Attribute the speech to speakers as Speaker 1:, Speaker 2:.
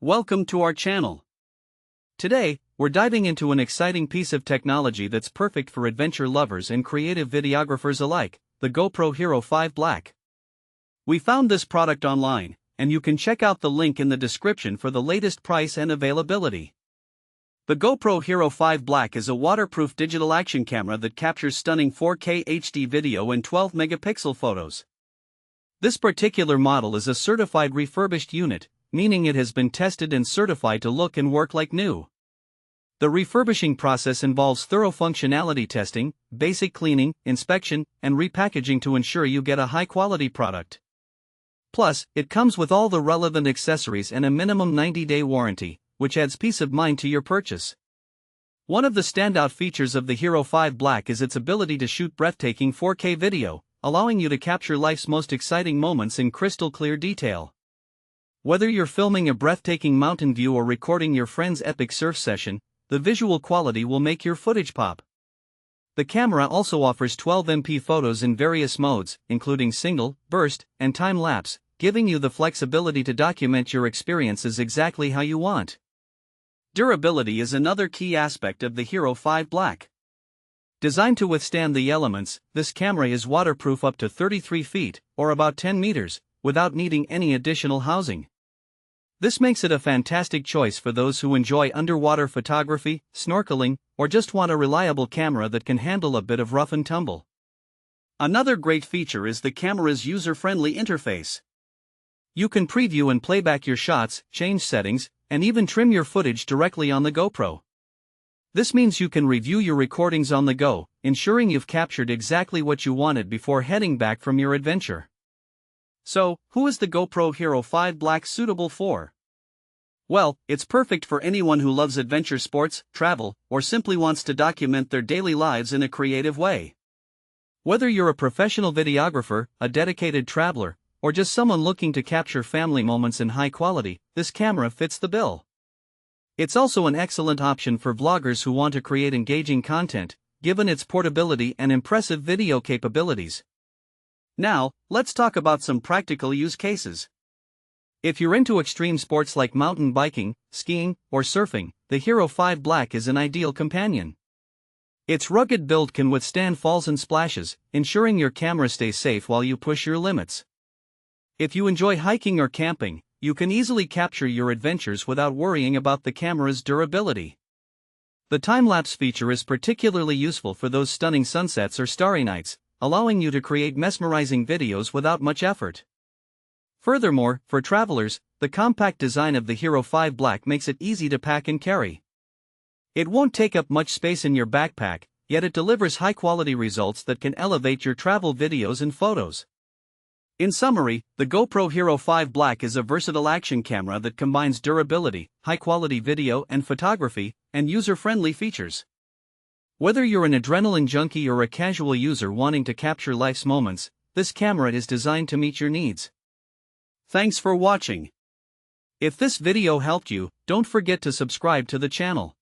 Speaker 1: Welcome to our channel. Today, we're diving into an exciting piece of technology that's perfect for adventure lovers and creative videographers alike, the GoPro HERO5 Black. We found this product online, and you can check out the link in the description for the latest price and availability. The GoPro HERO5 Black is a waterproof digital action camera that captures stunning 4K HD video and 12 megapixel photos. This particular model is a certified refurbished unit, meaning it has been tested and certified to look and work like new. The refurbishing process involves thorough functionality testing, basic cleaning, inspection, and repackaging to ensure you get a high-quality product. Plus, it comes with all the relevant accessories and a minimum 90-day warranty, which adds peace of mind to your purchase. One of the standout features of the HERO5 Black is its ability to shoot breathtaking 4K video, allowing you to capture life's most exciting moments in crystal-clear detail. Whether you're filming a breathtaking mountain view or recording your friend's epic surf session, the visual quality will make your footage pop. The camera also offers 12MP photos in various modes, including single, burst, and time-lapse, giving you the flexibility to document your experiences exactly how you want. Durability is another key aspect of the HERO5 Black. Designed to withstand the elements, this camera is waterproof up to 33 feet, or about 10 meters, without needing any additional housing. This makes it a fantastic choice for those who enjoy underwater photography, snorkeling, or just want a reliable camera that can handle a bit of rough and tumble. Another great feature is the camera's user-friendly interface. You can preview and playback your shots, change settings, and even trim your footage directly on the GoPro. This means you can review your recordings on the go, ensuring you've captured exactly what you wanted before heading back from your adventure. So, who is the GoPro HERO5 Black suitable for? Well, it's perfect for anyone who loves adventure sports, travel, or simply wants to document their daily lives in a creative way. Whether you're a professional videographer, a dedicated traveler, or just someone looking to capture family moments in high quality, this camera fits the bill. It's also an excellent option for vloggers who want to create engaging content, given its portability and impressive video capabilities. Now, let's talk about some practical use cases. If you're into extreme sports like mountain biking, skiing, or surfing, the HERO5 Black is an ideal companion. Its rugged build can withstand falls and splashes, ensuring your camera stays safe while you push your limits. If you enjoy hiking or camping, you can easily capture your adventures without worrying about the camera's durability. The time-lapse feature is particularly useful for those stunning sunsets or starry nights, allowing you to create mesmerizing videos without much effort. Furthermore, for travelers, the compact design of the HERO5 Black makes it easy to pack and carry. It won't take up much space in your backpack, yet it delivers high-quality results that can elevate your travel videos and photos. In summary, the GoPro HERO5 Black is a versatile action camera that combines durability, high-quality video and photography, and user-friendly features. Whether you're an adrenaline junkie or a casual user wanting to capture life's moments, this camera is designed to meet your needs. Thanks for watching. If this video helped you, don't forget to subscribe to the channel.